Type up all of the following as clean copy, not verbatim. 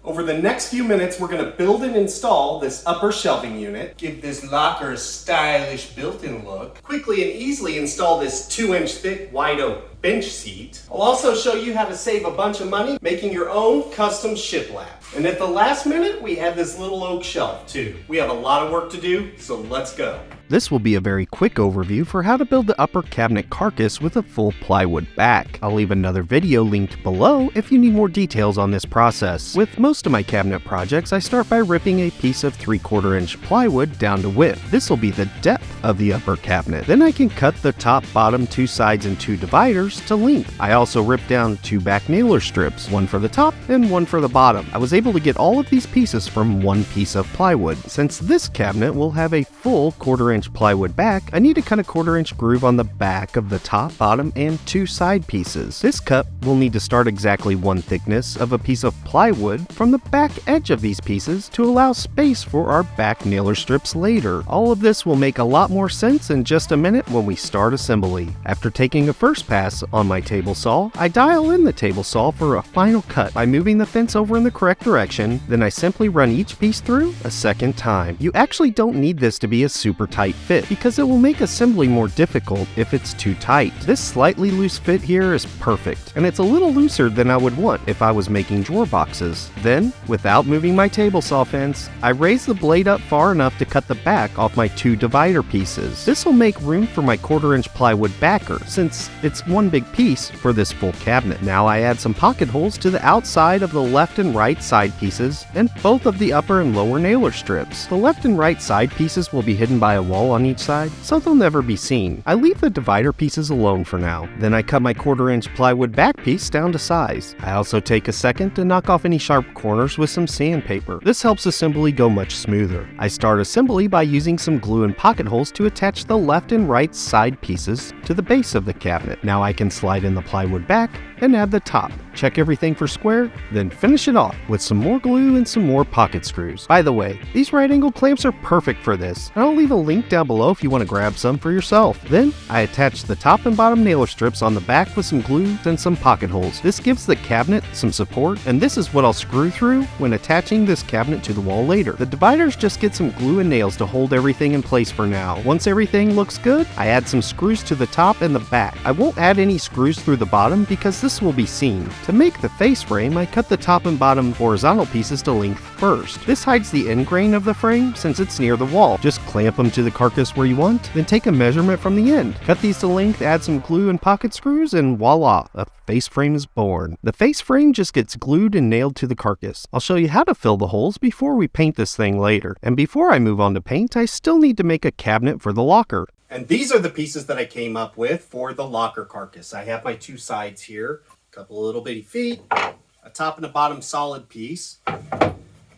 Over the next few minutes, we're going to build and install this upper shelving unit, give this locker a stylish built-in look, quickly and easily install this 2-inch thick wide oak bench seat. I'll also show you how to save a bunch of money making your own custom shiplap. And at the last minute, we have this little oak shelf too. We have a lot of work to do, so let's go. This will be a very quick overview for how to build the upper cabinet carcass with a full plywood back. I'll leave another video linked below if you need more details on this process. With most of my cabinet projects, I start by ripping a piece of 3/4 inch plywood down to width. This will be the depth of the upper cabinet. Then I can cut the top, bottom, 2 sides, and 2 dividers to length. I also ripped down 2 back nailer strips, one for the top and one for the bottom. I was able to get all of these pieces from one piece of plywood. Since this cabinet will have a full 1/4 inch plywood back, I need to cut a 1/4 inch groove on the back of the top, bottom, and 2 side pieces. This cut will need to start exactly one thickness of a piece of plywood from the back edge of these pieces to allow space for our back nailer strips later. All of this will make a lot more sense in just a minute when we start assembly. After taking a first pass on my table saw, I dial in the table saw for a final cut by moving the fence over in the correct direction. Then I simply run each piece through a second time. You actually don't need this to be a super tight fit because it will make assembly more difficult if it's too tight. This slightly loose fit here is perfect, and it's a little looser than I would want if I was making drawer boxes. Then, without moving my table saw fence, I raise the blade up far enough to cut the back off my 2 divider pieces. This will make room for my 1/4 inch plywood backer since it's one big piece for this full cabinet. Now I add some pocket holes to the outside of the left and right side pieces and both of the upper and lower nailer strips. The left and right side pieces will be hidden by a wall on each side, so they'll never be seen. I leave the divider pieces alone for now. Then I cut my 1/4 inch plywood back piece down to size. I also take a second to knock off any sharp corners with some sandpaper. This helps assembly go much smoother. I start assembly by using some glue and pocket holes to attach the left and right side pieces to the base of the cabinet. Now I can slide in the plywood back and add the top. Check everything for square, then finish it off with some more glue and some more pocket screws. By the way, these right angle clamps are perfect for this, and I'll leave a link down below if you want to grab some for yourself. Then I attach the top and bottom nailer strips on the back with some glue and some pocket holes. This gives the cabinet some support, and this is what I'll screw through when attaching this cabinet to the wall later. The dividers just get some glue and nails to hold everything in place for now. Once everything looks good, I add some screws to the top and the back. I won't add any screws through the bottom because this will be seen. To make the face frame, I cut the top and bottom horizontal pieces to length first. This hides the end grain of the frame since it's near the wall. Just clamp them to the carcass where you want, then take a measurement from the end. Cut these to length, add some glue and pocket screws, and voila, a face frame is born. The face frame just gets glued and nailed to the carcass. I'll show you how to fill the holes before we paint this thing later. And before I move on to paint, I still need to make a cabinet for the locker. And these are the pieces that I came up with for the locker carcass. I have my 2 sides here, a couple of little bitty feet, a top and a bottom solid piece,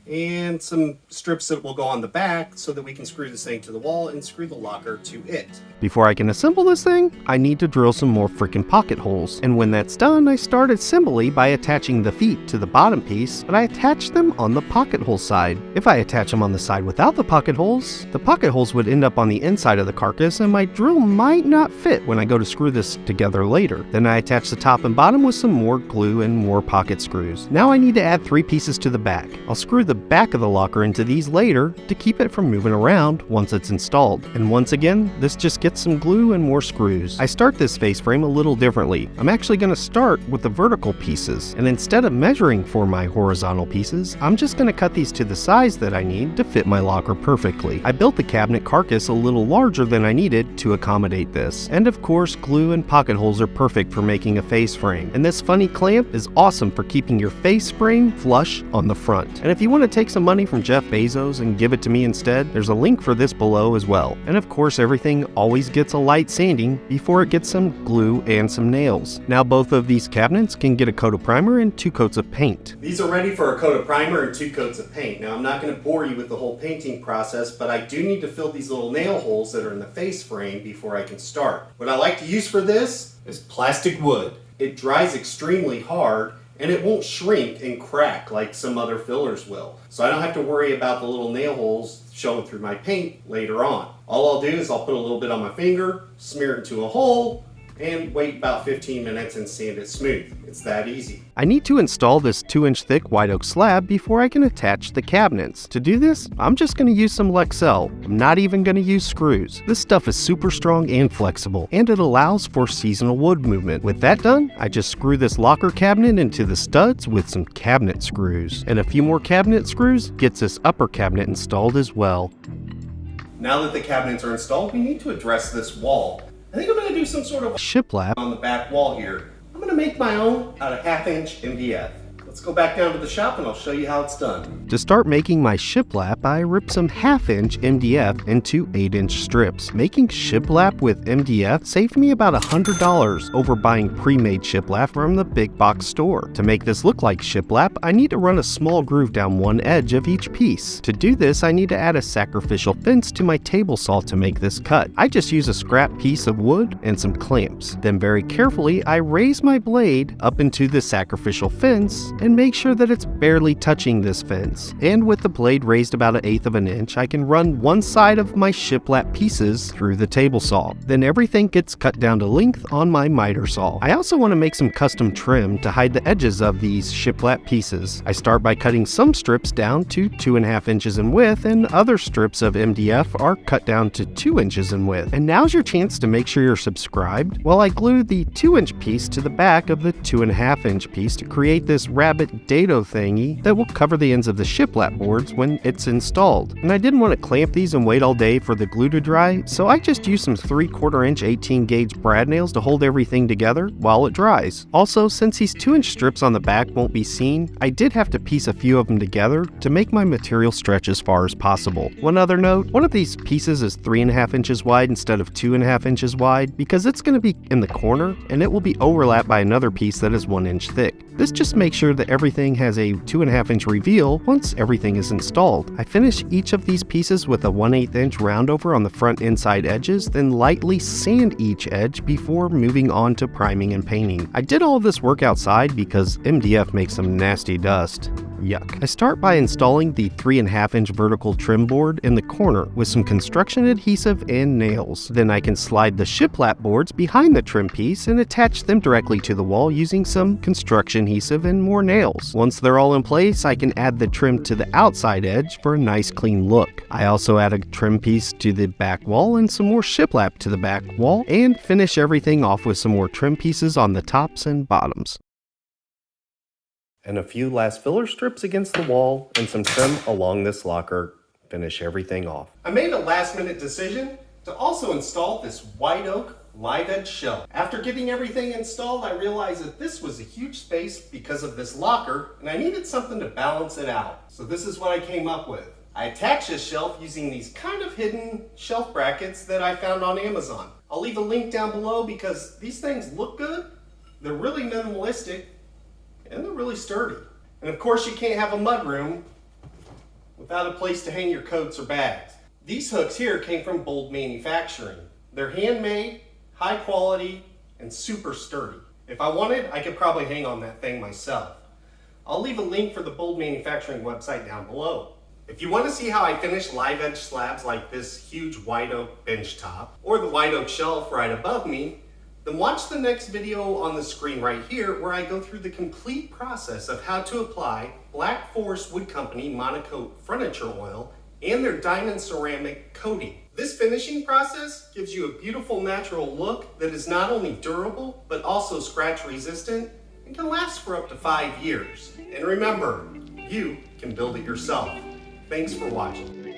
and some strips that will go on the back so that we can screw this thing to the wall and screw the locker to it. Before I can assemble this thing, I need to drill some more freaking pocket holes. And when that's done, I start assembly by attaching the feet to the bottom piece, but I attach them on the pocket hole side. If I attach them on the side without the pocket holes would end up on the inside of the carcass and my drill might not fit when I go to screw this together later. Then I attach the top and bottom with some more glue and more pocket screws. Now I need to add 3 pieces to the back. I'll screw the back of the locker into these later to keep it from moving around once it's installed. And once again, this just gets some glue and more screws. I start this face frame a little differently. I'm actually going to start with the vertical pieces, and instead of measuring for my horizontal pieces, I'm just going to cut these to the size that I need to fit my locker perfectly. I built the cabinet carcass a little larger than I needed to accommodate this. And of course, glue and pocket holes are perfect for making a face frame. And this funny clamp is awesome for keeping your face frame flush on the front. And if you want to take some money from Jeff Bezos and give it to me instead, there's a link for this below as well. And of course, everything always gets a light sanding before it gets some glue and some nails. Now both of these cabinets can get a coat of primer and 2 coats of paint. These are ready for a coat of primer and 2 coats of paint. Now I'm not going to bore you with the whole painting process, but I do need to fill these little nail holes that are in the face frame before I can start. What I like to use for this is plastic wood. It dries extremely hard and it won't shrink and crack like some other fillers will. So I don't have to worry about the little nail holes showing through my paint later on. All I'll do is I'll put a little bit on my finger, smear it into a hole, and wait about 15 minutes and sand it smooth. It's that easy. I need to install this 2-inch thick white oak slab before I can attach the cabinets. To do this, I'm just going to use some Lexel. I'm not even going to use screws. This stuff is super strong and flexible, and it allows for seasonal wood movement. With that done, I just screw this locker cabinet into the studs with some cabinet screws. And a few more cabinet screws gets this upper cabinet installed as well. Now that the cabinets are installed, we need to address this wall. I think I'm going to do some sort of shiplap on the back wall here. I'm going to make my own out of 1/2-inch MDF. Let's go back down to the shop and I'll show you how it's done. To start making my shiplap, I ripped some 1/2-inch MDF into 8-inch strips. Making shiplap with MDF saved me about $100 over buying pre-made shiplap from the big box store. To make this look like shiplap, I need to run a small groove down one edge of each piece. To do this, I need to add a sacrificial fence to my table saw to make this cut. I just use a scrap piece of wood and some clamps. Then very carefully, I raise my blade up into the sacrificial fence and make sure that it's barely touching this fence. And with the blade raised about 1/8 of an inch, I can run one side of my shiplap pieces through the table saw. Then everything gets cut down to length on my miter saw. I also want to make some custom trim to hide the edges of these shiplap pieces. I start by cutting some strips down to 2.5 inches in width, and other strips of MDF are cut down to 2 inches in width. And now's your chance to make sure you're subscribed while I glue the 2-inch piece to the back of the 2.5-inch piece to create this rabbit dado thingy that will cover the ends of the shiplap boards when it's installed. And I didn't want to clamp these and wait all day for the glue to dry, so I just used some 3/4 inch 18 gauge brad nails to hold everything together while it dries. Also, since these 2-inch strips on the back won't be seen, I did have to piece a few of them together to make my material stretch as far as possible. One other note, one of these pieces is 3.5 inches wide instead of 2.5 inches wide because it's going to be in the corner and it will be overlapped by another piece that is 1 inch thick. This just makes sure that everything has a 2.5-inch reveal once everything is installed. I finish each of these pieces with a 1/8 inch roundover on the front inside edges, then lightly sand each edge before moving on to priming and painting. I did all of this work outside because MDF makes some nasty dust. Yuck. I start by installing the 3.5-inch vertical trim board in the corner with some construction adhesive and nails. Then I can slide the shiplap boards behind the trim piece and attach them directly to the wall using some construction adhesive and more nails. Once they're all in place, I can add the trim to the outside edge for a nice clean look. I also add a trim piece to the back wall and some more shiplap to the back wall and finish everything off with some more trim pieces on the tops and bottoms. And a few last filler strips against the wall and some trim along this locker. Finish everything off. I made a last minute decision to also install this white oak live edge shelf. After getting everything installed, I realized that this was a huge space because of this locker and I needed something to balance it out. So this is what I came up with. I attached this shelf using these kind of hidden shelf brackets that I found on Amazon. I'll leave a link down below because these things look good, they're really minimalistic, and they're really sturdy. And of course you can't have a mudroom without a place to hang your coats or bags. These hooks here came from Bold Manufacturing. They're handmade, high quality, and super sturdy. If I wanted, I could probably hang on that thing myself. I'll leave a link for the Bold Manufacturing website down below. If you want to see how I finish live edge slabs like this huge white oak bench top, or the white oak shelf right above me, then watch the next video on the screen right here where I go through the complete process of how to apply Black Forest Wood Company Monocoat Furniture Oil and their diamond ceramic coating. This finishing process gives you a beautiful natural look that is not only durable but also scratch resistant and can last for up to 5 years. And remember, you can build it yourself. Thanks for watching.